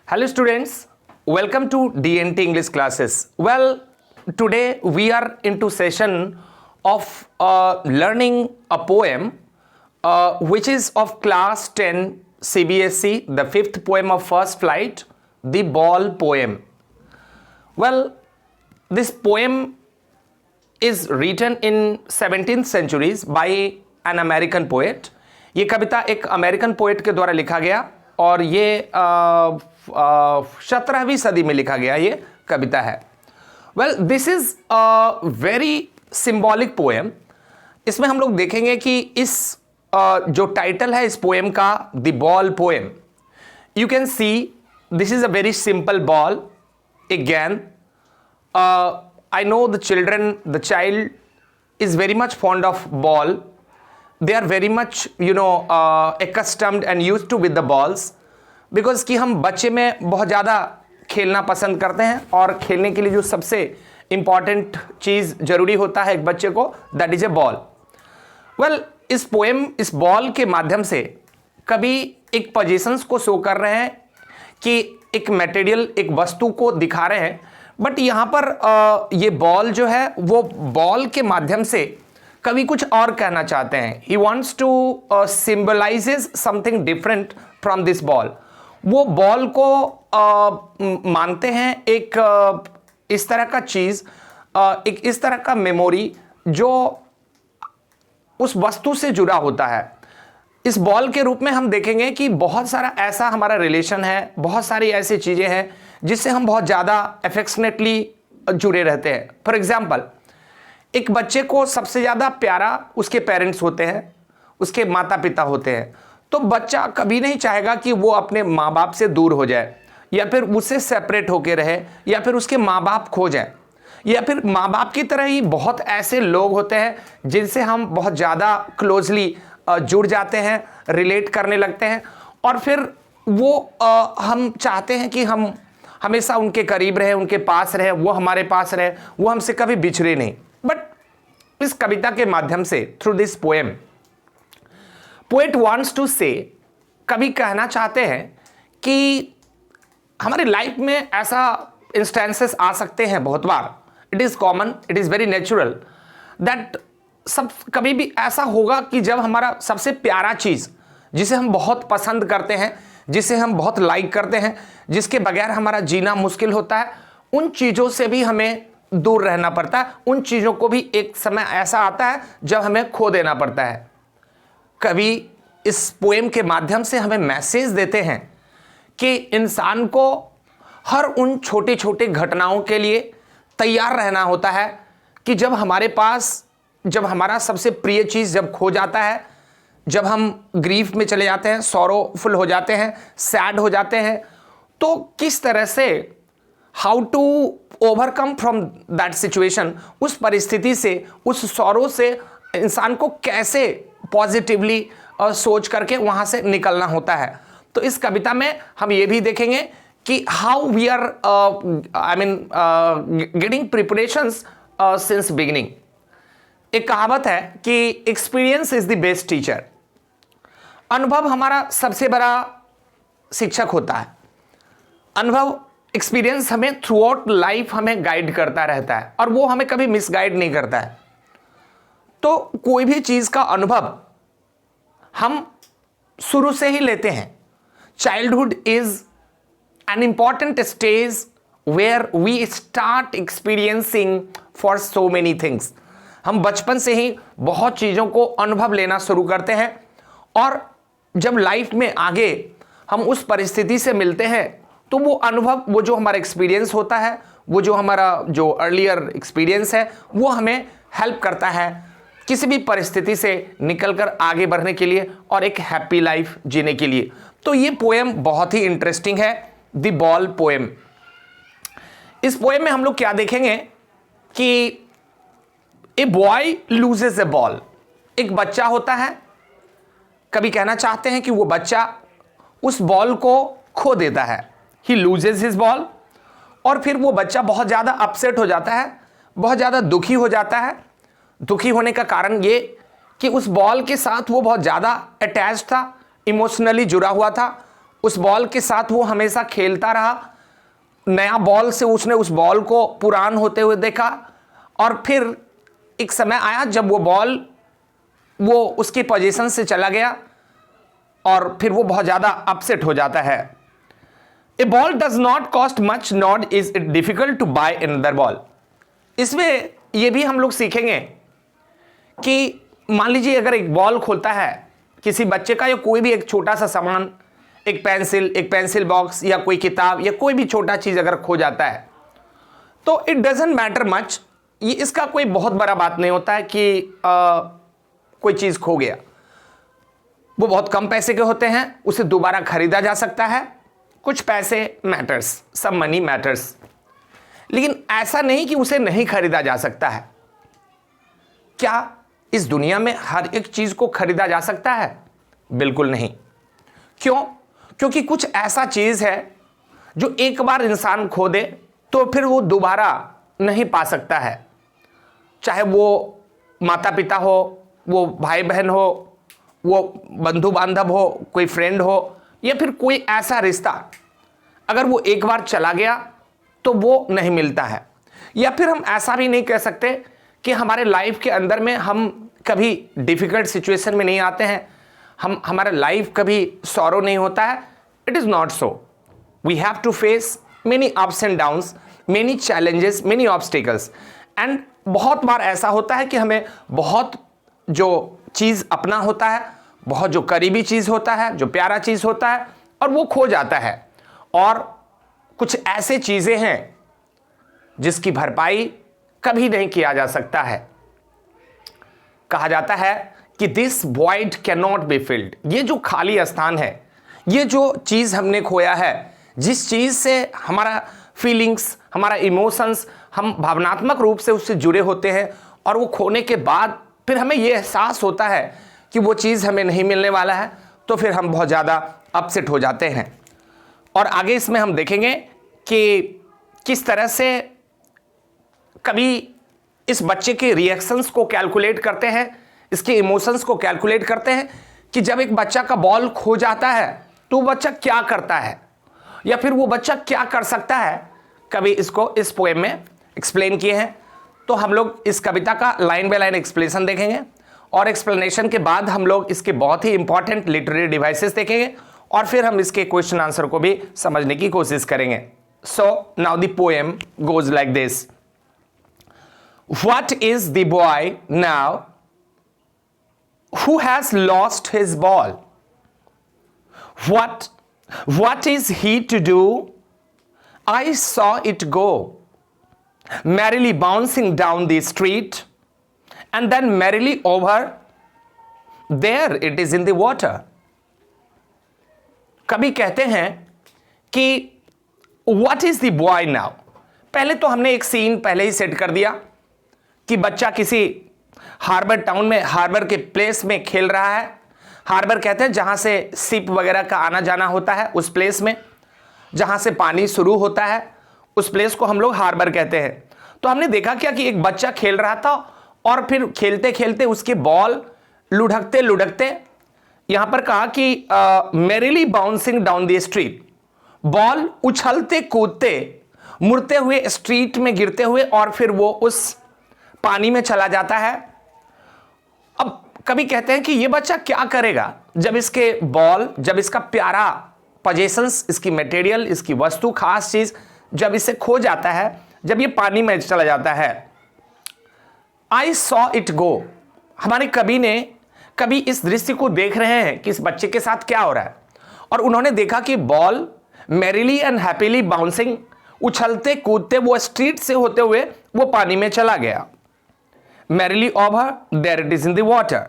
Hello students, welcome to DNT English classes. Well, today we are into session of learning a poem which is of class 10 CBSE, the fifth poem of first flight, the ball poem. Well, this poem is written in 17th centuries by an American poet. ये कविता एक American poet के द्वारा लिखा गया और ये 17वीं सदी में लिखा गया ये कविता है. Well, this is a very symbolic poem. इसमें हम लोग देखेंगे कि इस जो टाइटल है इस पोएम का, the ball poem, you can see this is a very simple ball, a गेंद. I know the child is very much fond of ball. They are very much accustomed and used to with the balls because कि हम बच्चे में बहुत ज़्यादा खेलना पसंद करते हैं और खेलने के लिए जो सबसे इम्पॉर्टेंट चीज़ ज़रूरी होता है एक बच्चे को, that is a ball. Well, इस पोएम इस बॉल के माध्यम से कभी एक पोजीशंस को शो कर रहे हैं कि एक मटेरियल, एक वस्तु को दिखा रहे हैं, बट यहाँ पर ये बॉल जो है वो बॉल के माध्यम से कभी कुछ और कहना चाहते हैं. He wants to symbolizes something different from this ball. वो बॉल को मानते हैं एक इस तरह का चीज़, एक इस तरह का मेमोरी जो उस वस्तु से जुड़ा होता है. इस बॉल के रूप में हम देखेंगे कि बहुत सारा ऐसा हमारा रिलेशन है, बहुत सारी ऐसी चीज़ें हैं जिससे हम बहुत ज़्यादा अफेक्शनेटली जुड़े रहते हैं. फॉर एग्जाम्पल, एक बच्चे को सबसे ज़्यादा प्यारा उसके पेरेंट्स होते हैं, उसके माता पिता होते हैं. तो बच्चा कभी नहीं चाहेगा कि वो अपने माँ बाप से दूर हो जाए या फिर उससे सेपरेट होकर रहे या फिर उसके माँ बाप खो जाए, या फिर माँ बाप की तरह ही बहुत ऐसे लोग होते हैं जिनसे हम बहुत ज़्यादा क्लोजली जुड़ जाते हैं, रिलेट करने लगते हैं और फिर वो हम चाहते हैं कि हम हमेशा उनके करीब रहे, उनके पास रहे, वो हमारे पास रहे, वो हमसे कभी बिछड़े नहीं. बट इस कविता के माध्यम से, through this poem, poet wants to say, कवि कहना चाहते हैं कि हमारी लाइफ में ऐसा इंस्टेंसेस आ सकते हैं बहुत बार. It is common, it is very natural that सब कभी भी ऐसा होगा कि जब हमारा सबसे प्यारा चीज़, जिसे हम बहुत पसंद करते हैं, जिसे हम बहुत लाइक करते हैं, जिसके बगैर हमारा जीना मुश्किल होता है, उन चीज़ों से भी हमें दूर रहना पड़ता है. उन चीज़ों को भी एक समय ऐसा आता है जब हमें खो देना पड़ता है. कवि इस पोएम के माध्यम से हमें मैसेज देते हैं कि इंसान को हर उन छोटे छोटे घटनाओं के लिए तैयार रहना होता है कि जब हमारे पास, जब हमारा सबसे प्रिय चीज़ जब खो जाता है, जब हम ग्रीफ में चले जाते हैं, सॉरोफुल हो जाते हैं, सैड हो जाते हैं, तो किस तरह से, how to overcome from that situation, उस परिस्थिति से, उस सॉरो से इंसान को कैसे पॉजिटिवली सोच करके वहाँ से निकलना होता है. तो इस कविता में हम ये भी देखेंगे कि how we are getting preparations since beginning. एक कहावत है कि experience is the best teacher. अनुभव हमारा सबसे बड़ा शिक्षक होता है. अनुभव, एक्सपीरियंस हमें थ्रू आउट लाइफ हमें गाइड करता रहता है और वो हमें कभी मिसगाइड नहीं करता है. तो कोई भी चीज़ का अनुभव हम शुरू से ही लेते हैं. Childhood is an important stage where we start experiencing for so many things. हम बचपन से ही बहुत चीज़ों को अनुभव लेना शुरू करते हैं और जब लाइफ में आगे हम उस परिस्थिति से मिलते हैं तो वो अनुभव, वो जो हमारा एक्सपीरियंस होता है, वो जो हमारा जो अर्लियर एक्सपीरियंस है, वो हमें हेल्प करता है किसी भी परिस्थिति से निकलकर आगे बढ़ने के लिए और एक हैप्पी लाइफ जीने के लिए. तो ये पोएम बहुत ही इंटरेस्टिंग है, द बॉल पोएम. इस पोएम में हम लोग क्या देखेंगे कि a boy loses A ball. एक बच्चा होता है, कभी कहना चाहते हैं कि वो बच्चा उस बॉल को खो देता है. ही लूजेज हिज बॉल. और फिर वो बच्चा बहुत ज़्यादा अपसेट हो जाता है, बहुत ज़्यादा दुखी हो जाता है. दुखी होने का कारण ये कि उस बॉल के साथ वो बहुत ज़्यादा अटैच था, इमोशनली जुड़ा हुआ था, उस बॉल के साथ वो हमेशा खेलता रहा, नया बॉल से उसने उस बॉल को पुरान होते हुए देखा, और फिर एक समय आया जब वो बॉल वो उसकी पोजीशन से चला गया और फिर वो बहुत ज़्यादा अपसेट हो जाता है। A ball does not cost much, not is it difficult to buy another ball. इसमें ये भी हम लोग सीखेंगे कि मान लीजिए अगर एक बॉल खोलता है किसी बच्चे का, या कोई भी एक छोटा सा सामान, एक पेंसिल बॉक्स या कोई किताब या कोई भी छोटा चीज़ अगर खो जाता है, तो इट डजंट मैटर मच, ये इसका कोई बहुत बड़ा बात नहीं होता है कि कोई चीज़ खो गया। वो बहुत कम पैसे के होते हैं, उसे दोबारा खरीदा जा सकता है, कुछ पैसे मैटर्स, सम मनी मैटर्स, लेकिन ऐसा नहीं कि उसे नहीं खरीदा जा सकता है। क्या इस दुनिया में हर एक चीज को खरीदा जा सकता है? बिल्कुल नहीं। क्यों? क्योंकि कुछ ऐसा चीज है जो एक बार इंसान खो दे तो फिर वो दोबारा नहीं पा सकता है, चाहे वो माता पिता हो, वो भाई बहन हो, वो बंधु बांधव हो, कोई फ्रेंड हो, या फिर कोई ऐसा रिश्ता, अगर वो एक बार चला गया तो वो नहीं मिलता है। या फिर हम ऐसा भी नहीं कह सकते कि हमारे लाइफ के अंदर में हम कभी डिफिकल्ट सिचुएशन में नहीं आते हैं, हमारा लाइफ कभी सॉरो नहीं होता है। It is not so. We have to face many ups and downs, many challenges, many obstacles, and बहुत बार ऐसा होता है कि हमें बहुत जो चीज़ अपना होता है, बहुत जो करीबी चीज़ होता है, जो प्यारा चीज़ होता है, और वो खो जाता है। और कुछ ऐसे चीज़ें हैं जिसकी भरपाई कभी नहीं किया जा सकता है। कहा जाता है कि this void can not be filled. ये जो खाली स्थान है, ये जो चीज़ हमने खोया है, जिस चीज़ से हमारा फीलिंग्स, हमारा इमोशंस, हम भावनात्मक रूप से उससे जुड़े होते हैं, और वो खोने के बाद फिर हमें ये एहसास होता है कि वो चीज़ हमें नहीं मिलने वाला है, तो फिर हम बहुत ज़्यादा अपसेट हो जाते हैं। और आगे इसमें हम देखेंगे कि किस तरह से कभी इस बच्चे के रिएक्शंस को कैलकुलेट करते हैं, इसके इमोशंस को कैलकुलेट करते हैं कि जब एक बच्चा का बॉल खो जाता है तो वो बच्चा क्या करता है, या फिर वो बच्चा क्या कर सकता है। कभी इसको इस पोएम में एक्सप्लेन किए हैं। तो हम लोग इस कविता का लाइन बाय लाइन एक्सप्लेनेशन देखेंगे, और एक्सप्लेनेशन के बाद हम लोग इसके बहुत ही इंपॉर्टेंट लिटरेरी डिवाइसेस देखेंगे, और फिर हम इसके क्वेश्चन आंसर को भी समझने की कोशिश करेंगे। So now the poem goes like this. What is the boy now who has lost his ball? What is he to do? I saw it go, merrily bouncing down the street, and then merrily over. There it is in the water. कभी कहते हैं कि what is the boy now? पहले तो हमने एक scene पहले ही set कर दिया कि बच्चा किसी हार्बर टाउन में, हार्बर के प्लेस में खेल रहा है। हार्बर कहते हैं जहां से शिप वगैरह का आना जाना होता है, उस प्लेस में जहां से पानी शुरू होता है, उस प्लेस को हम लोग हार्बर कहते हैं। तो हमने देखा क्या कि एक बच्चा खेल रहा था, और फिर खेलते खेलते उसके बॉल लुढ़कते लुढ़कते, यहां पर कहा कि merrily bouncing down the street, ball उछलते कूदते मुड़ते हुए स्ट्रीट में गिरते हुए, और फिर वो उस पानी में चला जाता है। अब कभी कहते हैं कि ये बच्चा क्या करेगा जब इसके बॉल, जब इसका प्यारा पोजेशंस, इसकी मटेरियल, इसकी वस्तु, खास चीज जब इसे खो जाता है, जब ये पानी में चला जाता है। I saw it go. हमारे कवि ने कभी इस दृश्य को देख रहे हैं कि इस बच्चे के साथ क्या हो रहा है, और उन्होंने देखा कि ball merrily and happily bouncing, उछलते कूदते वो स्ट्रीट से होते हुए वो पानी में चला गया। Merrily over, there it is in the water.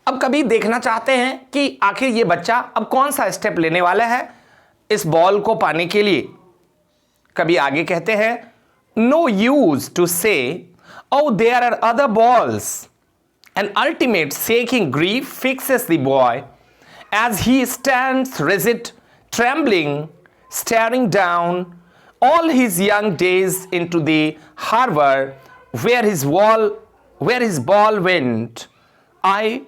अब कभी देखना चाहते हैं कि आखिर ये बच्चा अब कौन सा स्टेप लेने वाला है इस बॉल को पाने के लिए। कभी आगे कहते हैं, no use to say O there are other balls, an ultimate shaking grief fixes the boy as he stands rigid trembling staring down all his young days into the harbor where his ball went. I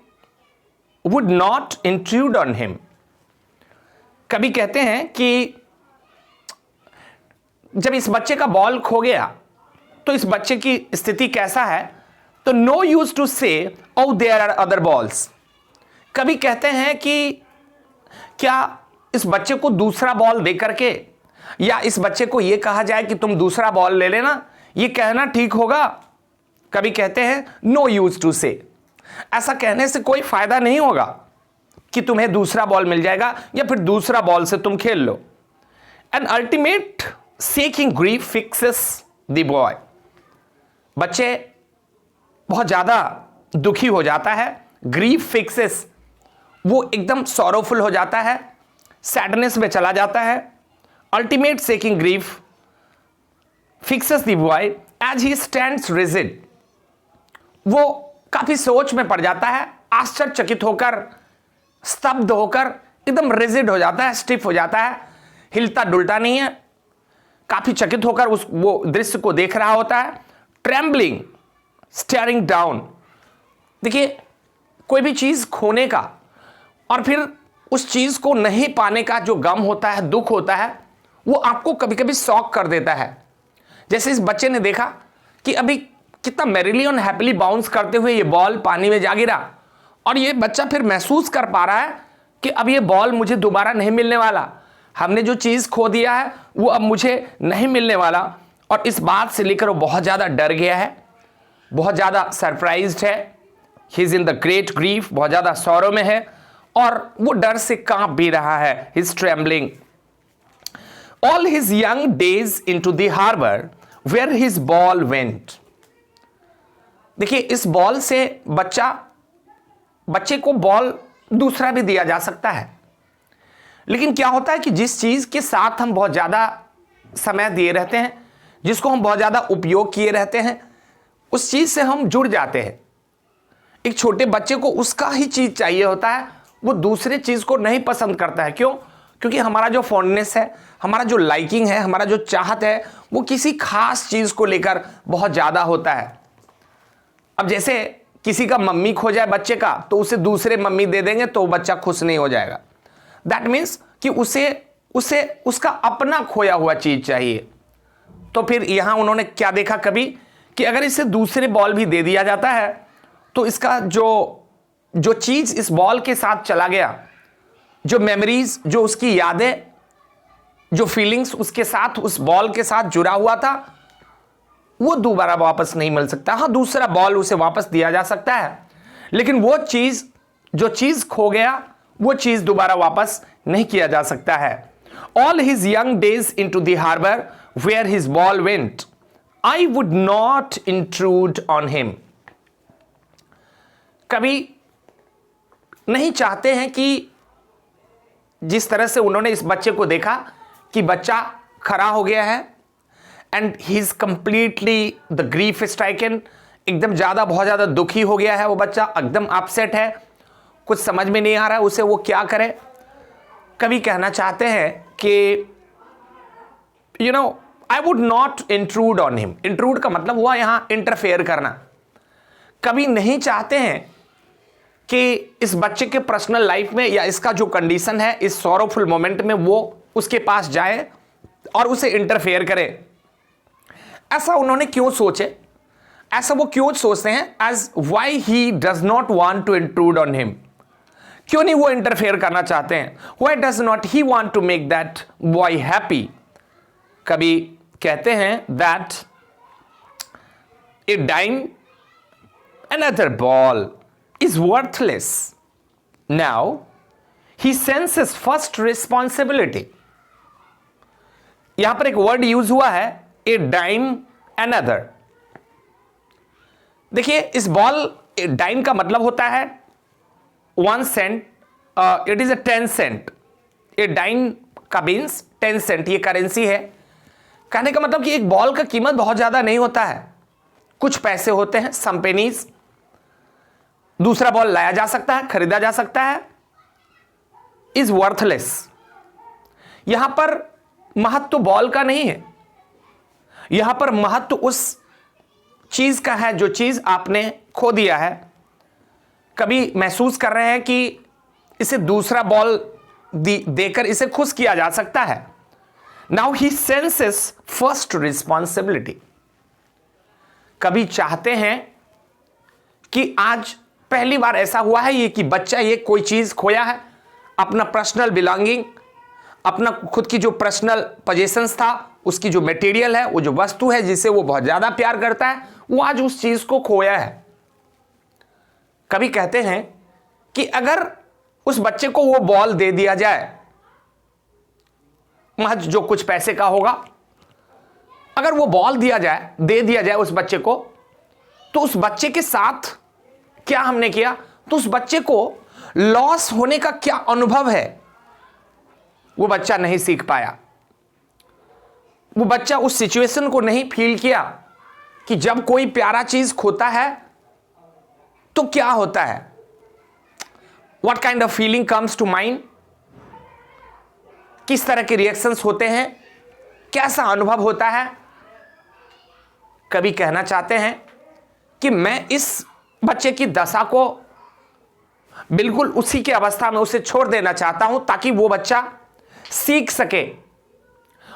would not intrude on him. कभी कहते हैं कि जब इस बच्चे का ball खो गया तो इस बच्चे की स्थिति कैसा है, तो no use to say O there are other balls. कभी कहते हैं कि क्या इस बच्चे को दूसरा बॉल दे करके या इस बच्चे को यह कहा जाए कि तुम दूसरा बॉल ले लेना, यह कहना ठीक होगा। कभी कहते हैं नो यूज टू से, ऐसा कहने से कोई फायदा नहीं होगा कि तुम्हें दूसरा बॉल मिल जाएगा या फिर दूसरा बॉल से तुम खेल लो। An ultimate shaking grief fixes the boy. बच्चे बहुत ज्यादा दुखी हो जाता है, ग्रीफ फिक्सेस, वो एकदम सॉरोफुल हो जाता है, सैडनेस में चला जाता है। Ultimate shaking grief fixes the boy as he stands rigid. वो काफी सोच में पड़ जाता है, आश्चर्यचकित होकर, स्तब्ध होकर एकदम रिजिड हो जाता है, स्टिफ हो जाता है, हिलता डुलता नहीं है, काफी चकित होकर वो दृश्य को देख रहा होता है। Trembling, steering down. देखिए, कोई भी चीज खोने का और फिर उस चीज को नहीं पाने का जो गम होता है, दुख होता है, वो आपको कभी कभी शॉक कर देता है। जैसे इस बच्चे ने देखा कि अभी कितना मैरिली और हैप्पीली बाउंस करते हुए ये बॉल पानी में जा गिरा, और ये बच्चा फिर महसूस कर पा रहा है कि अब ये बॉल मुझे दोबारा नहीं मिलने वाला, हमने जो चीज खो दिया है वो अब मुझे नहीं मिलने वाला। और इस बात से लेकर वो बहुत ज्यादा डर गया है, बहुत ज्यादा सरप्राइज्ड है, he is in the great grief, बहुत ज्यादा सौरों में है और वो डर से कांप भी रहा है। He is trembling. All his young days into the harbour where his ball went. देखिए, इस बॉल से बच्चे को बॉल दूसरा भी दिया जा सकता है, लेकिन क्या होता है कि जिस चीज के साथ हम बहुत ज्यादा समय दिए रहते हैं, जिसको हम बहुत ज्यादा उपयोग किए रहते हैं, उस चीज से हम जुड़ जाते हैं। एक छोटे बच्चे को उसका ही चीज चाहिए होता है, वो दूसरे चीज को नहीं पसंद करता है। क्यों? क्योंकि हमारा जो फॉन्डनेस है, हमारा जो लाइकिंग है, हमारा जो चाहत है, वो किसी खास चीज को लेकर बहुत ज्यादा होता है। अब जैसे किसी का मम्मी खो जाए बच्चे का, तो उसे दूसरे मम्मी दे देंगे तो बच्चा खुश नहीं हो जाएगा। दैट मीन्स कि उसे उसका अपना खोया हुआ चीज चाहिए। तो फिर यहां उन्होंने क्या देखा कभी कि अगर इसे दूसरे बॉल भी दे दिया जाता है तो इसका जो चीज इस बॉल के साथ चला गया, जो मेमोरीज, जो उसकी यादें, जो फीलिंग्स उसके साथ, उस बॉल के साथ जुड़ा हुआ था, वो दोबारा वापस नहीं मिल सकता। हाँ, दूसरा बॉल उसे वापस दिया जा सकता है, लेकिन वो चीज, जो चीज खो गया, वो चीज दोबारा वापस नहीं किया जा सकता है। All his young days into the harbour where his ball went, I would not intrude on him. कभी नहीं चाहते हैं कि जिस तरह से उन्होंने इस बच्चे को देखा कि बच्चा खड़ा हो गया है and he is completely the grief stricken, एकदम ज्यादा, बहुत ज्यादा दुखी हो गया है वो बच्चा, एकदम अपसेट है, कुछ समझ में नहीं आ रहा है उसे वो क्या करे। कभी कहना चाहते हैं कि आई would not intrude on him. Intrude का मतलब हुआ यहां इंटरफेयर करना। कभी नहीं चाहते हैं कि इस बच्चे के पर्सनल लाइफ में या इसका जो कंडीशन है, इस सॉरोफुल मोमेंट में वो उसके पास जाए और उसे इंटरफेयर करे। ऐसा उन्होंने क्यों सोचे, ऐसा वो क्यों सोचते हैं, as why he does not want to intrude on him. क्यों नहीं वो इंटरफेयर करना चाहते हैं? Why does not he want to make that boy happy. कभी कहते हैं that a dime another ball is worthless. Now he senses first responsibility. यहां पर एक वर्ड यूज हुआ है, ए डाइम another। देखिए, इस बॉल, डाइम का मतलब होता है 1 cent, it is a 10 cent. A dime का मीन्स 10 सेंट, ये करेंसी है। कहने का मतलब कि एक बॉल का कीमत बहुत ज्यादा नहीं होता है, कुछ पैसे होते हैं, सम पेनीज। दूसरा बॉल लाया जा सकता है, खरीदा जा सकता है। इज वर्थलेस, यहां पर महत्व बॉल का नहीं है, यहां पर महत्व उस चीज का है जो चीज आपने खो दिया है। कभी महसूस कर रहे हैं कि इसे दूसरा बॉल देकर इसे खुश किया जा सकता है। Now he senses first responsibility. कभी चाहते हैं कि आज पहली बार ऐसा हुआ है ये कि बच्चा ये कोई चीज खोया है, अपना पर्सनल बिलोंगिंग, अपना खुद की जो पर्सनल पोजेशंस था, उसकी जो मटेरियल है, वो जो वस्तु है जिसे वो बहुत ज्यादा प्यार करता है, वो आज उस चीज को खोया है। कभी कहते हैं कि अगर उस बच्चे को वो बॉल दे दिया जाए, महज जो कुछ पैसे का होगा, अगर वो बॉल दे दिया जाए उस बच्चे को, तो उस बच्चे के साथ क्या हमने किया, तो उस बच्चे को लॉस होने का क्या अनुभव है वो बच्चा नहीं सीख पाया। वो बच्चा उस सिचुएशन को नहीं फील किया कि जब कोई प्यारा चीज खोता है तो क्या होता है, what kind of feeling comes to mind, किस तरह के रिएक्शंस होते हैं, कैसा अनुभव होता है। कभी कहना चाहते हैं कि मैं इस बच्चे की दशा को बिल्कुल उसी की अवस्था में उसे छोड़ देना चाहता हूं ताकि वो बच्चा सीख सके।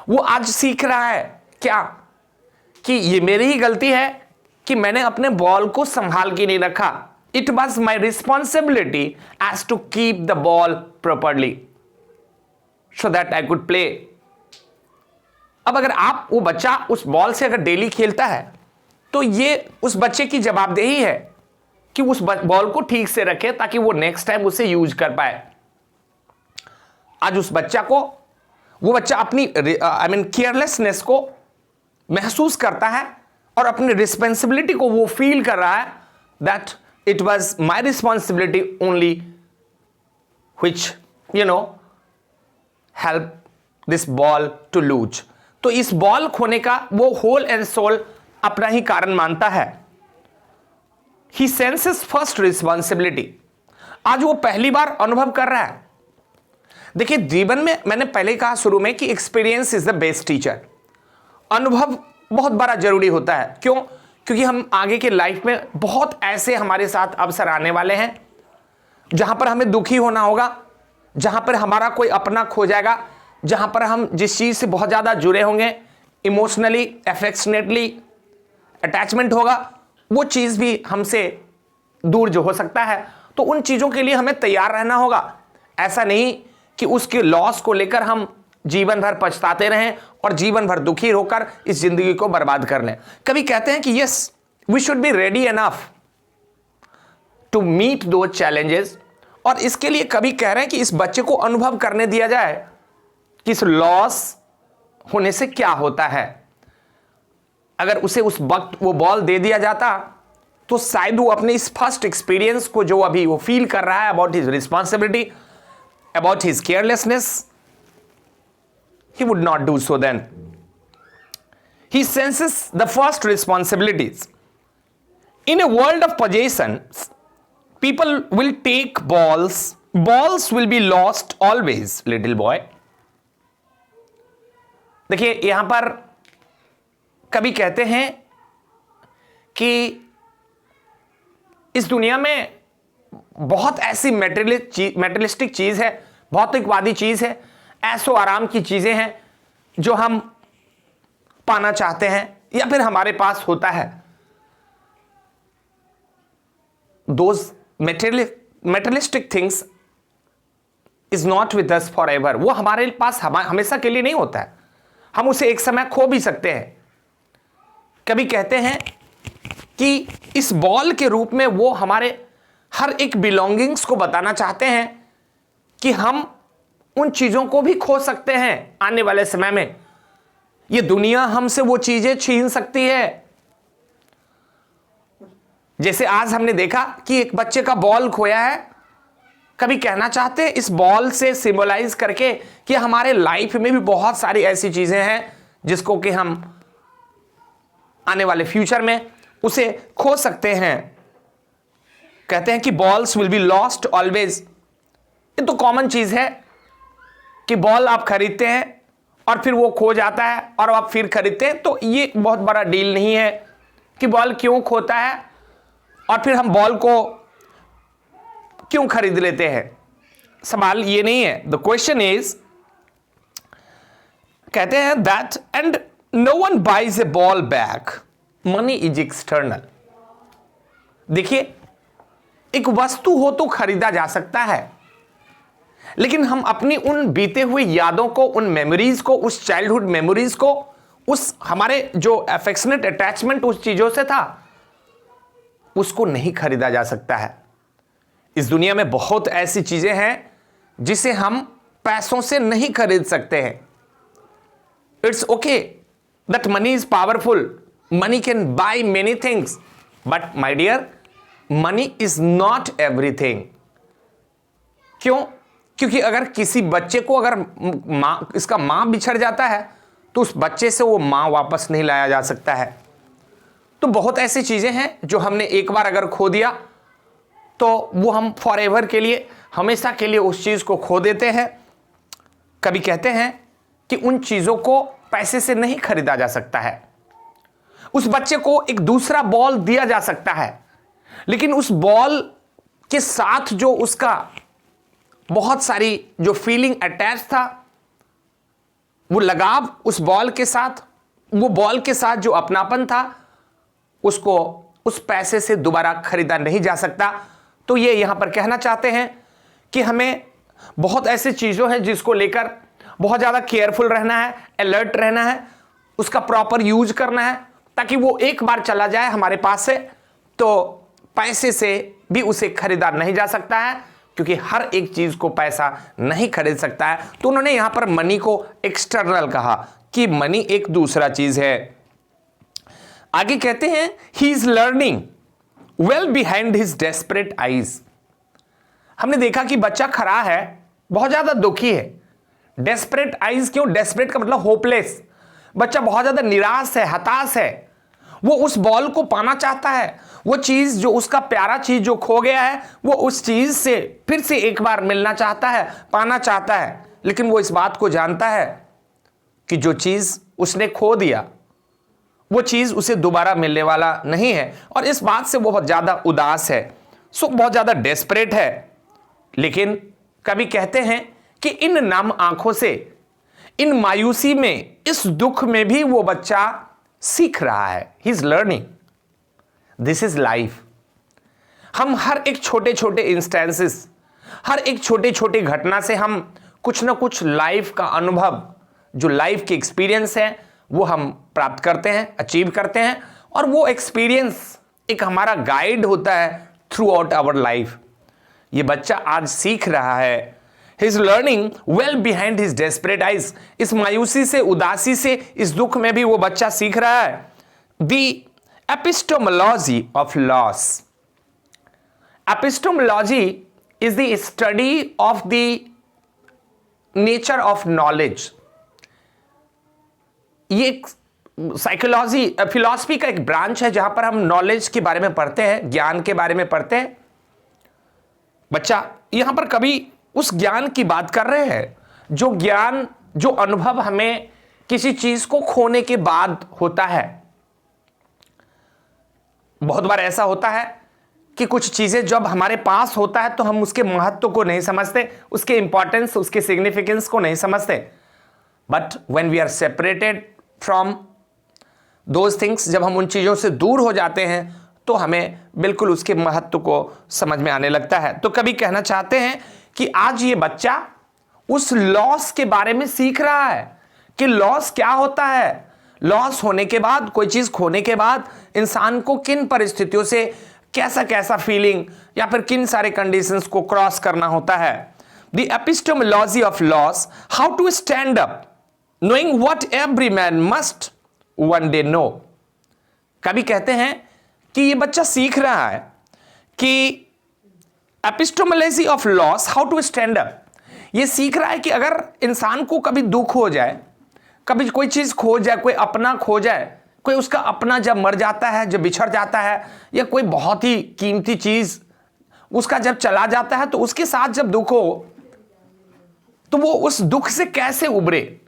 वो आज सीख रहा है क्या, कि ये मेरी ही गलती है कि मैंने अपने बॉल को संभाल के नहीं रखा। It was my responsibility as to keep the ball properly so that I could play. अब अगर वो बच्चा उस बॉल से अगर डेली खेलता है तो ये उस बच्चे की जवाबदेही है कि उस बॉल को ठीक से रखे ताकि वो नेक्स्ट टाइम उसे यूज कर पाए। आज उस बच्चा को, वो बच्चा अपनी केयरलेसनेस को महसूस करता है और अपनी रिस्पॉन्सिबिलिटी को वो फील कर रहा है that it was my responsibility only which help this ball to lose. तो इस बॉल खोने का वो होल एंड सोल अपना ही कारण मानता है। ही सेंसेस फर्स्ट रिस्पॉन्सिबिलिटी। आज वो पहली बार अनुभव कर रहा है। देखिए, जीवन में मैंने पहले कहा शुरू में कि experience is the best teacher. अनुभव बहुत बड़ा जरूरी होता है। क्यों? क्योंकि हम आगे के लाइफ में बहुत ऐसे हमारे साथ अवसर आने वाले हैं जहां पर हमें दुखी होना होगा, जहां पर हमारा कोई अपना खो जाएगा, जहां पर हम जिस चीज से बहुत ज्यादा जुड़े होंगे, इमोशनली, अफेक्शनेटली अटैचमेंट होगा, वो चीज भी हमसे दूर जो हो सकता है। तो उन चीजों के लिए हमें तैयार रहना होगा। ऐसा नहीं कि उसके लॉस को लेकर हम जीवन भर पछताते रहें और जीवन भर दुखी होकर इस जिंदगी को बर्बाद कर लें। कभी कहते हैं कि yes, we should be ready enough to meet those challenges, और इसके लिए कभी कह रहे हैं कि इस बच्चे को अनुभव करने दिया जाए कि इस लॉस होने से क्या होता है। अगर उसे उस वक्त वो बॉल दे दिया जाता तो शायद वो अपने इस फर्स्ट एक्सपीरियंस को जो अभी वो फील कर रहा है about his responsibility, about his carelessness, he would not do so then. He senses the first responsibilities. In a world of possessions, people will take balls. Balls will be lost always, little boy. देखिए, यहां पर कभी कहते हैं कि इस दुनिया में बहुत ऐसी मेटेरियलिस्टिक चीज है, भौतिकवादी चीज है, ऐसो आराम की चीजें हैं जो हम पाना चाहते हैं या फिर हमारे पास होता है। Those materialistic things is not with us forever. वो हमारे पास हमेशा के लिए नहीं होता है, हम उसे एक समय खो भी सकते हैं। कभी कहते हैं कि इस बॉल के रूप में वो हमारे हर एक बिलोंगिंग्स को बताना चाहते हैं कि हम उन चीजों को भी खो सकते हैं आने वाले समय में। ये दुनिया हमसे वो चीजें छीन सकती है। जैसे आज हमने देखा कि एक बच्चे का बॉल खोया है। कभी कहना चाहते हैं इस बॉल से सिंबलाइज करके कि हमारे लाइफ में भी बहुत सारी ऐसी चीजें हैं जिसको कि हम आने वाले फ्यूचर में उसे खो सकते हैं। कहते हैं कि balls will be lost always. ये तो कॉमन चीज है कि बॉल आप खरीदते हैं और फिर वो खो जाता है और आप फिर खरीदते हैं, तो ये बहुत बड़ा डील नहीं है कि बॉल क्यों खोता है और फिर हम बॉल को क्यों खरीद लेते हैं। सवाल ये नहीं है। द क्वेश्चन इज, कहते हैं that and no one buys a ball back, money is external. देखिए, एक वस्तु हो तो खरीदा जा सकता है, लेकिन हम अपनी उन बीते हुए यादों को, उन मेमोरीज को, उस चाइल्डहुड मेमोरीज को, उस हमारे जो अफेक्शनेट अटैचमेंट उस चीजों से था, उसको नहीं खरीदा जा सकता है। इस दुनिया में बहुत ऐसी चीजें हैं जिसे हम पैसों से नहीं खरीद सकते हैं। It's okay that money is powerful, money can buy many things, but my dear, money is not everything. क्यों? क्योंकि अगर किसी बच्चे को अगर इसका मां बिछड़ जाता है तो उस बच्चे से वो मां वापस नहीं लाया जा सकता है। तो बहुत ऐसी चीजें हैं जो हमने एक बार अगर खो दिया तो वो हम फॉर एवर के लिए, हमेशा के लिए उस चीज को खो देते हैं। कभी कहते हैं कि उन चीजों को पैसे से नहीं खरीदा जा सकता है। उस बच्चे को एक दूसरा बॉल दिया जा सकता है, लेकिन उस बॉल के साथ जो उसका बहुत सारी जो फीलिंग अटैच था, वो लगाव उस बॉल के साथ, वो बॉल के साथ जो अपनापन था, उसको उस पैसे से दोबारा खरीदा नहीं जा सकता। तो ये यहां पर कहना चाहते हैं कि हमें बहुत ऐसी चीजों हैं जिसको लेकर बहुत ज्यादा केयरफुल रहना है, अलर्ट रहना है, उसका प्रॉपर यूज करना है, ताकि वो एक बार चला जाए हमारे पास से तो पैसे से भी उसे खरीदा नहीं जा सकता है, क्योंकि हर एक चीज को पैसा नहीं खरीद सकता है। तो उन्होंने यहां पर मनी को एक्सटर्नल कहा कि मनी एक दूसरा चीज है। आगे कहते हैं he is learning well behind his desperate eyes. हमने देखा कि बच्चा खड़ा है, बहुत ज्यादा दुखी है। डेस्परेट आईज क्यों? डेस्परेट का मतलब होपलेस। बच्चा बहुत ज्यादा निराश है, हताश है। वो उस बॉल को पाना चाहता है, वो चीज जो उसका प्यारा चीज जो खो गया है, वो उस चीज से फिर से एक बार मिलना चाहता है, पाना चाहता है। लेकिन वो इस बात को जानता है कि जो चीज उसने खो दिया, वो चीज उसे दोबारा मिलने वाला नहीं है, और इस बात से वो बहुत ज्यादा उदास है, सो बहुत ज्यादा डेस्परेट है। लेकिन कभी कहते हैं कि इन नम आंखों से, इन मायूसी में, इस दुख में भी वो बच्चा सीख रहा है। He is learning, this is life. हम हर एक छोटे छोटे इंस्टेंसेस, हर एक छोटे छोटे घटना से हम कुछ ना कुछ लाइफ का अनुभव, जो लाइफ के एक्सपीरियंस है, वो हम प्राप्त करते हैं, अचीव करते हैं, और वो एक्सपीरियंस एक हमारा गाइड होता है थ्रू आउट आवर लाइफ। ये बच्चा आज सीख रहा है। He is learning well behind his desperate eyes. इस मायूसी से, उदासी से, इस दुख में भी वो बच्चा सीख रहा है। The epistemology of loss. Epistemology is the study of the nature of knowledge. ये एक साइकोलॉजी, फिलॉसफी का एक ब्रांच है जहां पर हम नॉलेज के बारे में पढ़ते हैं, ज्ञान के बारे में पढ़ते हैं। बच्चा यहां पर कभी उस ज्ञान की बात कर रहे हैं, जो ज्ञान, जो अनुभव हमें किसी चीज को खोने के बाद होता है। बहुत बार ऐसा होता है कि कुछ चीजें जब हमारे पास होता है तो हम उसके महत्व को नहीं समझते, उसके इंपॉर्टेंस, उसके सिग्निफिकेंस को नहीं समझते। But when we are separated from those things, जब हम उन चीजों से दूर हो जाते हैं तो हमें बिल्कुल उसके महत्व को समझ में आने लगता है। तो कभी कहना चाहते हैं कि आज ये बच्चा उस लॉस के बारे में सीख रहा है कि लॉस क्या होता है। लॉस होने के बाद, कोई चीज खोने के बाद इंसान को किन परिस्थितियों से कैसा कैसा फीलिंग या फिर किन सारे कंडीशंस को क्रॉस करना होता है। The epistemology of loss, how to stand up knowing what every man must one day know. कभी कहते हैं कि ये बच्चा सीख रहा है कि epistemology of loss, how to stand up, ये सीख रहा है कि अगर इंसान को कभी दुख हो जाए, कभी कोई चीज खो जाए, कोई अपना खो जाए, कोई उसका अपना जब मर जाता है, जब बिछड़ जाता है, या कोई बहुत ही कीमती चीज उसका जब चला जाता है, तो उसके साथ जब दुख हो तो वो उस दुख से कैसे उबरे।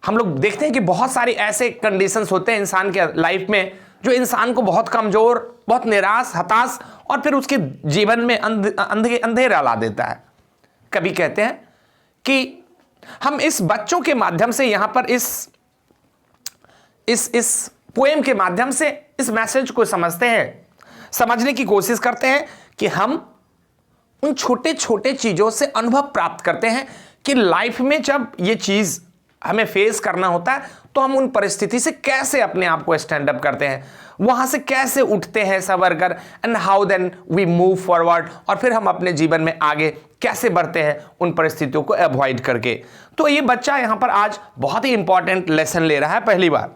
हम लोग देखते हैं कि बहुत सारे ऐसे कंडीशंस होते हैं इंसान के लाइफ में जो इंसान को बहुत कमजोर, बहुत निराश, हताश और फिर उसके जीवन में अंधेरा ला देता है। कवि कहते हैं कि हम इस बच्चों के माध्यम से यहां पर इस पोएम के माध्यम से इस मैसेज को समझते हैं, समझने की कोशिश करते हैं कि हम उन छोटे छोटे चीजों से अनुभव प्राप्त करते हैं कि लाइफ में जब ये चीज हमें फेस करना होता है तो हम उन परिस्थिति से कैसे अपने आप को स्टैंड अप करते हैं, वहां से कैसे उठते हैं सवर कर, and how then we move forward, और फिर हम अपने जीवन में आगे कैसे बढ़ते हैं उन परिस्थितियों को अवॉइड करके। तो ये बच्चा यहां पर आज बहुत ही इंपॉर्टेंट लेसन ले रहा है पहली बार।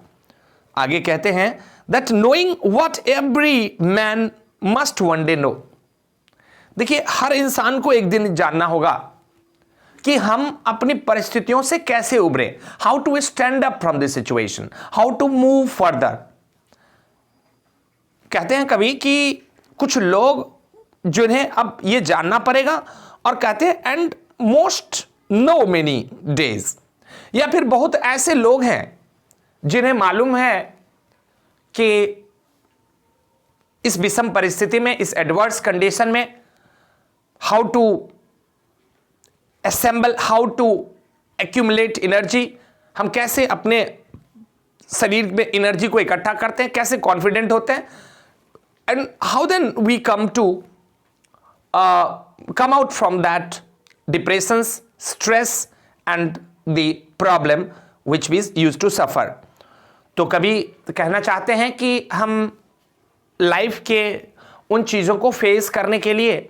आगे कहते हैं that knowing what every man must one day know. देखिए, हर इंसान को एक दिन जानना होगा कि हम अपनी परिस्थितियों से कैसे उभरे, how to stand up from this situation, how to move further. कहते हैं कभी कि कुछ लोग जिन्हें अब ये जानना पड़ेगा, और कहते हैं and most know many days, या फिर बहुत ऐसे लोग हैं जिन्हें मालूम है कि इस विषम परिस्थिति में, इस एडवर्स कंडीशन में how to assemble, how to accumulate energy, हम कैसे अपने शरीर में एनर्जी को इकट्ठा करते हैं, कैसे कॉन्फिडेंट होते हैं, and how then we come out from that depression, stress and the problem which we use to suffer. तो कभी कहना चाहते हैं कि हम लाइफ के उन चीज़ों को फेस करने के लिए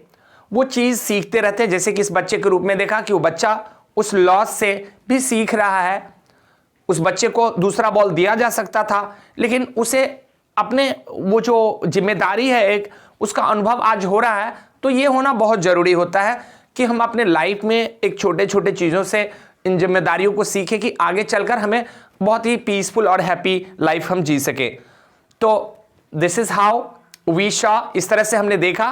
वो चीज़ सीखते रहते हैं, जैसे कि इस बच्चे के रूप में देखा कि वो बच्चा उस लॉस से भी सीख रहा है। उस बच्चे को दूसरा बॉल दिया जा सकता था, लेकिन उसे अपने वो जो जिम्मेदारी है एक, उसका अनुभव आज हो रहा है। तो ये होना बहुत ज़रूरी होता है कि हम अपने लाइफ में एक छोटे छोटे चीज़ों से इन जिम्मेदारियों को सीखें कि आगे चलकर हमें बहुत ही पीसफुल और हैप्पी लाइफ हम जी सके। तो this is how we saw, इस तरह से हमने देखा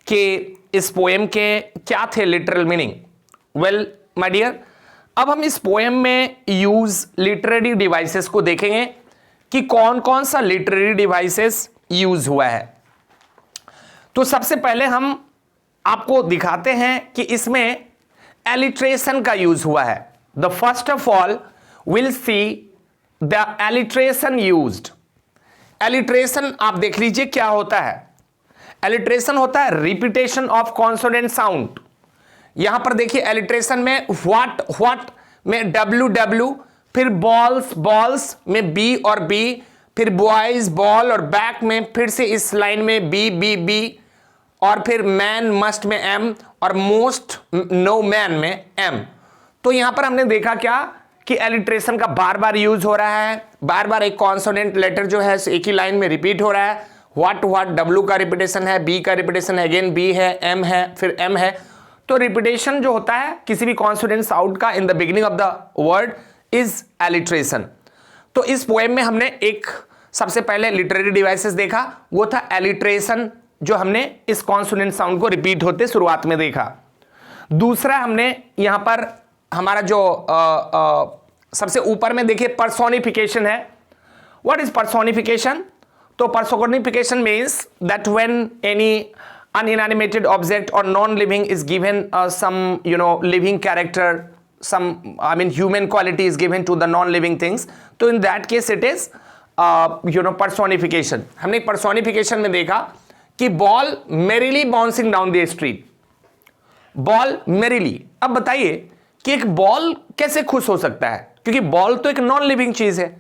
कि इस पोएम के क्या थे literal meaning. Well my dear, अब हम इस पोएम में यूज लिटरेरी डिवाइसेस को देखेंगे कि कौन कौन सा लिटरेरी डिवाइसेस यूज हुआ है। तो सबसे पहले हम आपको दिखाते हैं कि इसमें एलिट्रेशन का यूज हुआ है। The first of all will see the alliteration used. Alliteration आप देख लीजिए क्या होता है। एलिट्रेशन होता है रिपीटेशन ऑफ कॉन्सोनेंट साउंड। यहां पर देखिए एलिट्रेशन में व्हाट में डब्ल्यू, फिर बॉल्स में बी और बी, फिर बॉयज बॉल, और बैक में फिर से इस लाइन में बी, और फिर मैन मस्ट में एम, और मोस्ट नो मैन में एम। तो यहां पर हमने देखा क्या कि एलिट्रेशन का बार बार यूज हो रहा है, बार बार एक कॉन्सोनेंट लेटर जो है एक ही लाइन में रिपीट हो रहा है। व्हाट डब्ल्यू का रिपीटेशन है, बी का रिपीटेशन है, अगेन बी है, एम है, फिर एम है। तो रिपीटेशन जो होता है किसी भी कॉन्सोनेंट साउंड का in the beginning of the word is alliteration. तो इस पोएम में हमने एक सबसे पहले लिटरेरी डिवाइसेस देखा, वो था एलिट्रेशन, जो हमने इस कॉन्सोनेंट साउंड को रिपीट होते शुरुआत में देखा। दूसरा हमने यहां पर हमारा जो सबसे ऊपर में देखिए पर्सोनिफिकेशन है। What is personification? तो personification means that when any unanimated object or non-living is given some living character, some human quality is given to the non-living things, तो in that case it is personification। हमने personification में देखा कि ball merrily bouncing down the street, ball merrily। अब बताइए कि एक ball कैसे खुश हो सकता है, क्योंकि बॉल तो एक नॉन लिविंग चीज है।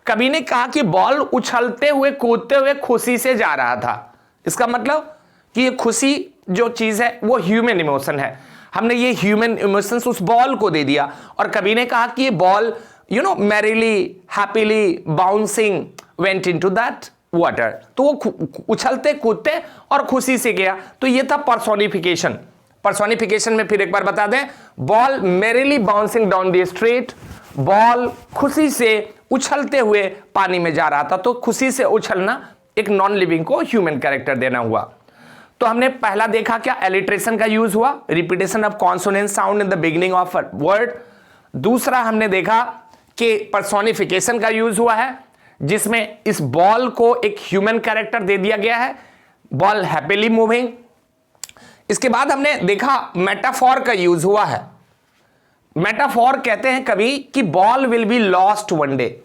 कवि ने कहा कि बॉल उछलते हुए कूदते हुए खुशी से जा रहा था। इसका मतलब कि ये खुशी जो चीज है वो ह्यूमन इमोशन है। हमने ये ह्यूमन इमोशंस उस बॉल को दे दिया, और कवि ने कहा कि ये ball merrily happily bouncing went into that water, तो वो उछलते कूदते और खुशी से गया। तो ये था पर्सोनिफिकेशन। पर्सोनिफिकेशन में फिर एक बार बता दें, ball merrily bouncing down the street, ball खुशी से उछलते हुए पानी में जा रहा था। तो खुशी से उछलना एक नॉन लिविंग को ह्यूमन कैरेक्टर देना हुआ। तो हमने पहला देखा क्या, एलिट्रेशन का यूज हुआ, repetition of consonant sound in the beginning of a word. दूसरा हमने देखा कि पर्सोनिफिकेशन का यूज हुआ है, जिसमें इस बॉल को एक ह्यूमन कैरेक्टर दे दिया गया है, बॉल हैप्पीली मूविंग। इसके बाद हमने देखा मेटाफॉर का यूज हुआ है। मेटाफॉर कहते हैं कभी कि ball will be lost one day.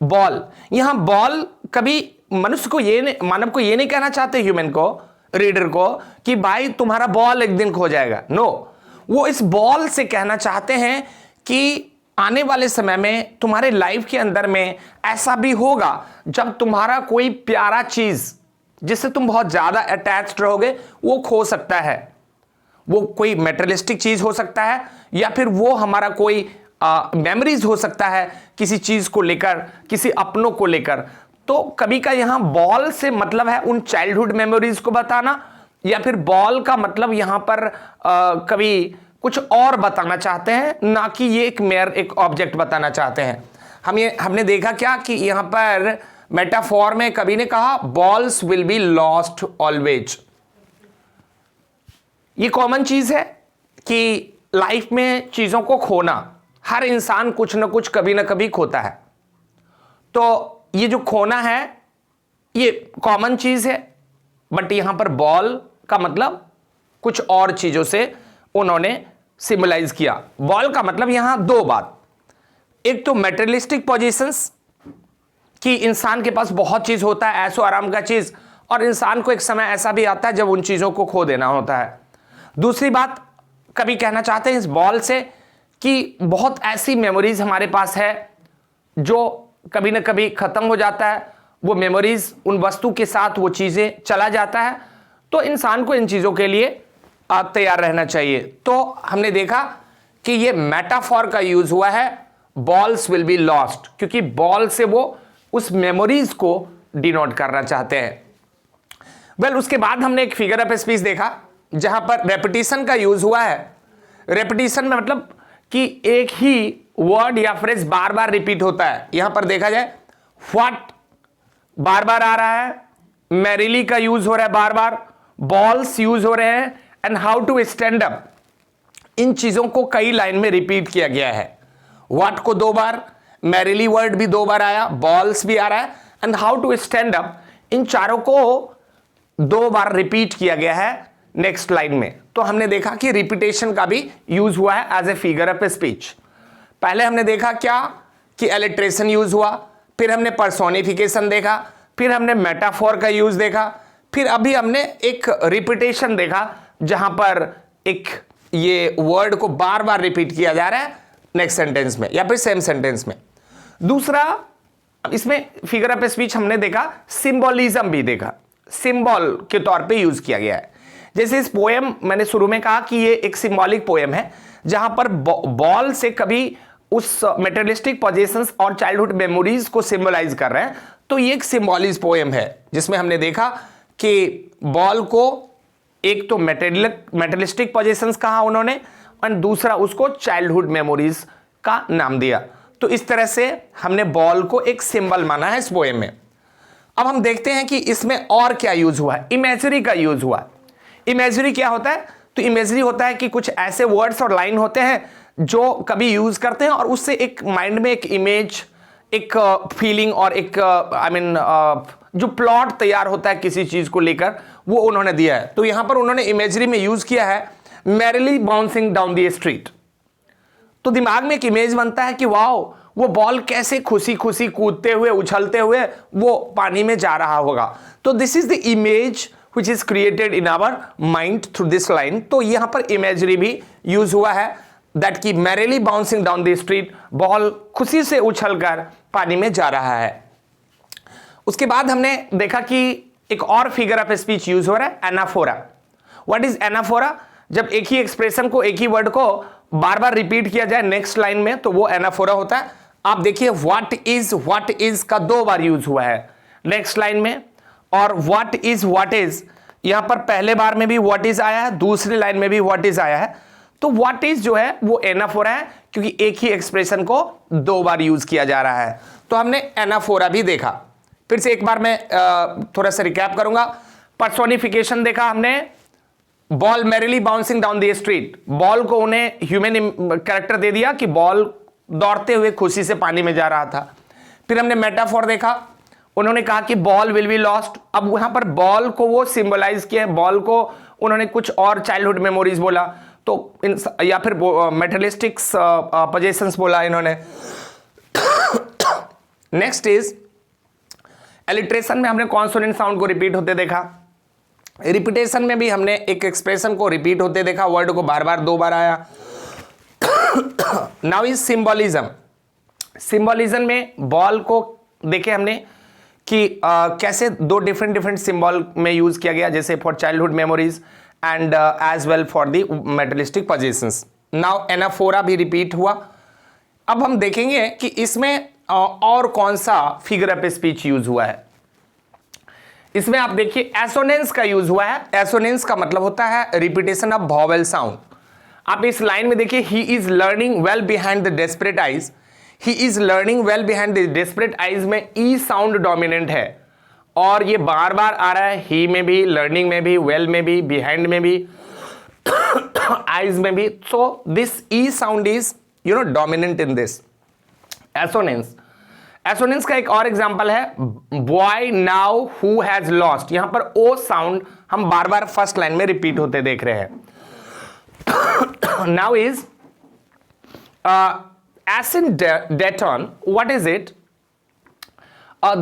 Ball, यहां बॉल कभी मनुष्य को मानव को ये नहीं कहना चाहते, ह्यूमन को, रीडर को, कि भाई तुम्हारा बॉल एक दिन खो जाएगा। नो, वो इस बॉल से कहना चाहते हैं कि आने वाले समय में तुम्हारे लाइफ के अंदर में ऐसा भी होगा जब तुम्हारा कोई प्यारा चीज जिससे तुम बहुत ज्यादा अटैच्ड रहोगे वो खो सकता है। वो कोई मेटेरियलिस्टिक चीज हो सकता है या फिर वो हमारा कोई मेमोरीज हो सकता है किसी चीज को लेकर, किसी अपनों को लेकर। तो कभी का यहां बॉल से मतलब है उन चाइल्डहुड मेमोरीज को बताना, या फिर बॉल का मतलब यहां पर कभी कुछ और बताना चाहते हैं, ना कि ये एक ऑब्जेक्ट बताना चाहते हैं। हमने देखा क्या कि यहां पर मेटाफॉर में कभी ने कहा balls will be lost always. ये कॉमन चीज है कि लाइफ में चीजों को खोना, हर इंसान कुछ ना कुछ कभी ना कभी खोता है। तो ये जो खोना है ये कॉमन चीज है, बट यहां पर बॉल का मतलब कुछ और चीजों से उन्होंने सिंबलाइज किया। बॉल का मतलब यहां दो बात, एक तो मेटेरियलिस्टिक पोजीशंस कि इंसान के पास बहुत चीज होता है, ऐशो आराम का चीज, और इंसान को एक समय ऐसा भी आता है जब उन चीजों को खो देना होता है। दूसरी बात कभी कहना चाहते हैं इस बॉल से कि बहुत ऐसी मेमोरीज हमारे पास है जो कभी ना कभी खत्म हो जाता है, वो मेमोरीज उन वस्तु के साथ वो चीजें चला जाता है, तो इंसान को इन चीजों के लिए तैयार रहना चाहिए। तो हमने देखा कि ये मेटाफॉर का यूज हुआ है, बॉल्स विल बी लॉस्ट, क्योंकि बॉल से वो उस मेमोरीज को डिनोट करना चाहते हैं। उसके बाद हमने एक फिगर ऑफ स्पीच देखा जहां पर रेपिटेशन का यूज हुआ है। रेपिटेशन में मतलब कि एक ही वर्ड या फ्रेज बार बार रिपीट होता है। यहां पर देखा जाए व्हाट बार बार आ रहा है, मैरिली का यूज हो रहा है बार बार, बॉल्स यूज हो रहे हैं, and how to stand up, इन चीजों को कई लाइन में रिपीट किया गया है। व्हाट को 2 बार, मैरिली वर्ड भी 2 बार आया, बॉल्स भी आ रहा है, and how to stand up, इन चारों को 2 बार रिपीट किया गया है नेक्स्ट लाइन में। तो हमने देखा कि रिपीटेशन का भी यूज हुआ है as a figure of speech. पहले हमने देखा क्या कि एलिट्रेशन यूज हुआ, फिर हमने पर्सोनिफिकेशन देखा, फिर हमने मेटाफोर का यूज देखा, फिर अभी हमने एक रिपीटेशन देखा जहां पर एक ये वर्ड को बार बार रिपीट किया जा रहा है नेक्स्ट सेंटेंस में या फिर सेम सेंटेंस में। दूसरा, इसमें फिगर ऑफ स्पीच हमने देखा सिंबोलिज्म भी देखा, सिंबल के तौर पे यूज किया गया है। जैसे इस पोएम मैंने शुरू में कहा कि ये एक सिंबॉलिक पोएम है जहां पर बॉल से कभी उस मेटेरियलिस्टिक पोजीशंस और चाइल्डहुड मेमोरीज को सिंबलाइज कर रहे हैं। तो ये एक सिंबॉलिक पोएम है जिसमें हमने देखा कि बॉल को एक तो मेटेरियलिस्टिक पोजीशंस कहा उन्होंने और दूसरा उसको चाइल्डहुड मेमोरीज का नाम दिया। तो इस तरह से हमने बॉल को एक सिंबल माना है इस पोएम में। अब हम देखते हैं कि इसमें और क्या यूज हुआ है। इमेजरी का यूज हुआ। इमेजरी क्या होता है? तो इमेजरी होता है कि कुछ ऐसे वर्ड्स और लाइन होते हैं जो कभी यूज करते हैं और उससे एक माइंड में एक इमेज, एक फीलिंग और एक जो प्लॉट तैयार होता है किसी चीज को लेकर, वो उन्होंने दिया है। तो यहां पर उन्होंने इमेजरी में यूज किया है merrily bouncing down the street. तो दिमाग में एक इमेज बनता है कि वाओ, वो बॉल कैसे खुशी खुशी कूदते हुए, उछलते हुए वो पानी में जा रहा होगा। तो this is the image which is created in our mind through this line। तो यहां पर इमेजरी भी यूज हुआ है that कि merrily bouncing down the street, ball खुशी से उछलकर पानी में जा रहा है। उसके बाद हमने देखा कि एक और फिगर ऑफ स्पीच यूज हो रहा है, एनाफोरा। What is anaphora? जब एक ही एक्सप्रेशन को, एक ही वर्ड को बार बार रिपीट किया जाए नेक्स्ट लाइन में तो वो एनाफोरा होता है। आप देखिए व्हाट इज का 2 बार यूज हुआ है नेक्स्ट लाइन में, और व्हाट इज यहां पर पहले बार में भी व्हाट इज आया है, दूसरी लाइन में भी व्हाट इज आया है। तो व्हाट इज जो है वो एनाफोरा है क्योंकि एक ही एक्सप्रेशन को 2 बार यूज किया जा रहा है। तो हमने एनाफोरा भी देखा। फिर से एक बार मैं थोड़ा सा रिकैप करूंगा। पर्सोनिफिकेशन देखा हमने, ball merrily bouncing down the street, ball को उन्हें ह्यूमन कैरेक्टर दे दिया कि बॉल दौड़ते हुए खुशी से पानी में जा रहा था। फिर हमने मेटाफोर देखा, उन्होंने कहा कि बॉल विल बी लॉस्ट। अब वहां पर बॉल को वो सिंबलाइज किया, बॉल को उन्होंने कुछ और चाइल्डहुड मेमोरीज बोला, तो या फिर मेटलिस्टिक्स पोजेशंस बोला इन्होंने। नेक्स्ट इज एलिट्रेशन में हमने कॉन्सोनेंट साउंड को रिपीट होते देखा। रिपीटेशन में भी हमने एक एक्सप्रेशन को रिपीट होते देखा, वर्ड को बार बार 2 बार आया। Now is symbolism. सिंबलिज्म में बॉल को देखे हमने कि कैसे 2 डिफरेंट सिंबल में यूज किया गया, जैसे for childhood memories and as well for the materialistic possessions. Now anaphora भी रिपीट हुआ। अब हम देखेंगे कि इसमें और कौन सा फिगर ऑफ स्पीच यूज हुआ है। इसमें आप देखिए एसोनेंस का यूज हुआ है। एसोनेंस का मतलब होता है रिपीटेशन ऑफ वॉवेल साउंड। आप इस लाइन में देखिए, he is learning well behind the desperate eyes. He is learning well behind the desperate eyes में ई साउंड डोमिनेंट है और ये बार बार आ रहा है, ही में भी, लर्निंग में भी, वेल में भी, बिहाइंड में भी, आइज में भी। So this E sound is dominant in this assonance. Assonance का एक और एग्जांपल है boy now who has lost. यहां पर ओ साउंड हम बार बार फर्स्ट लाइन में रिपीट होते देख रहे हैं। Now is asyndeton. What is it?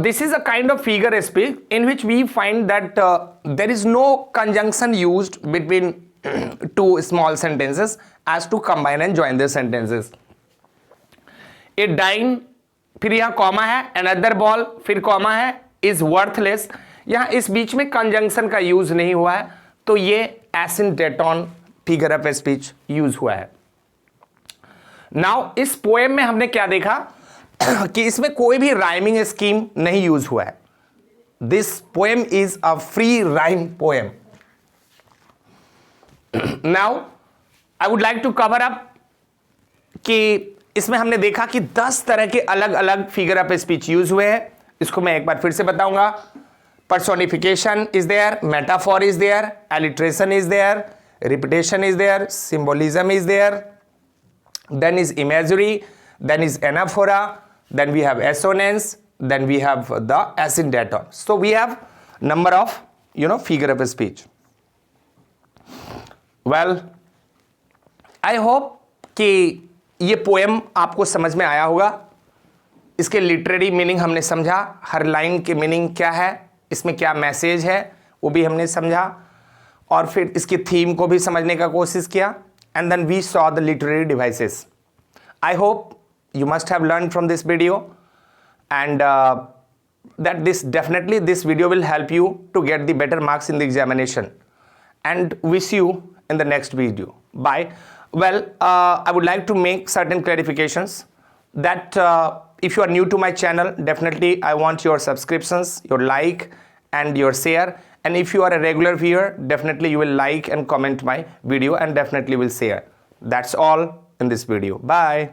This is a kind of figure speech in which we find that there is no conjunction used between 2 small sentences as to combine and join the sentences. A dime, फिर यहाँ comma है, another ball, फिर comma है, is worthless. यहाँ इस बीच में conjunction का use नहीं हुआ है, तो ये asyndeton figure of speech use हुआ है। नाउ इस पोएम में हमने क्या देखा कि इसमें कोई भी राइमिंग स्कीम नहीं यूज हुआ है। This poem is a free rhyme poem. Now I would like to cover up कि इसमें हमने देखा कि 10 तरह के अलग अलग फिगर ऑफ स्पीच यूज हुए हैं। इसको मैं एक बार फिर से बताऊंगा। Personification is there, metaphor is there, alliteration is there, repetition is there, symbolism is there, then is imagery, then is anaphora, then we have assonance, then we have the asyndeton. So we have number of figure of speech. Well, I hope कि ये poem आपको समझ में आया होगा। इसके literary meaning हमने समझा, हर लाइन के मीनिंग क्या है, इसमें क्या मैसेज है वो भी हमने समझा, और फिर इसकी थीम को भी समझने का कोशिश किया। And then we saw the literary devices. I hope you must have learned from this video, and that this video will help you to get the better marks in the examination. And wish you in the next video. Bye. Well, I would like to make certain clarifications that if you are new to my channel, definitely I want your subscriptions, your like and your share. And if you are a regular viewer, definitely you will like and comment my video and definitely will share. That's all in this video. Bye.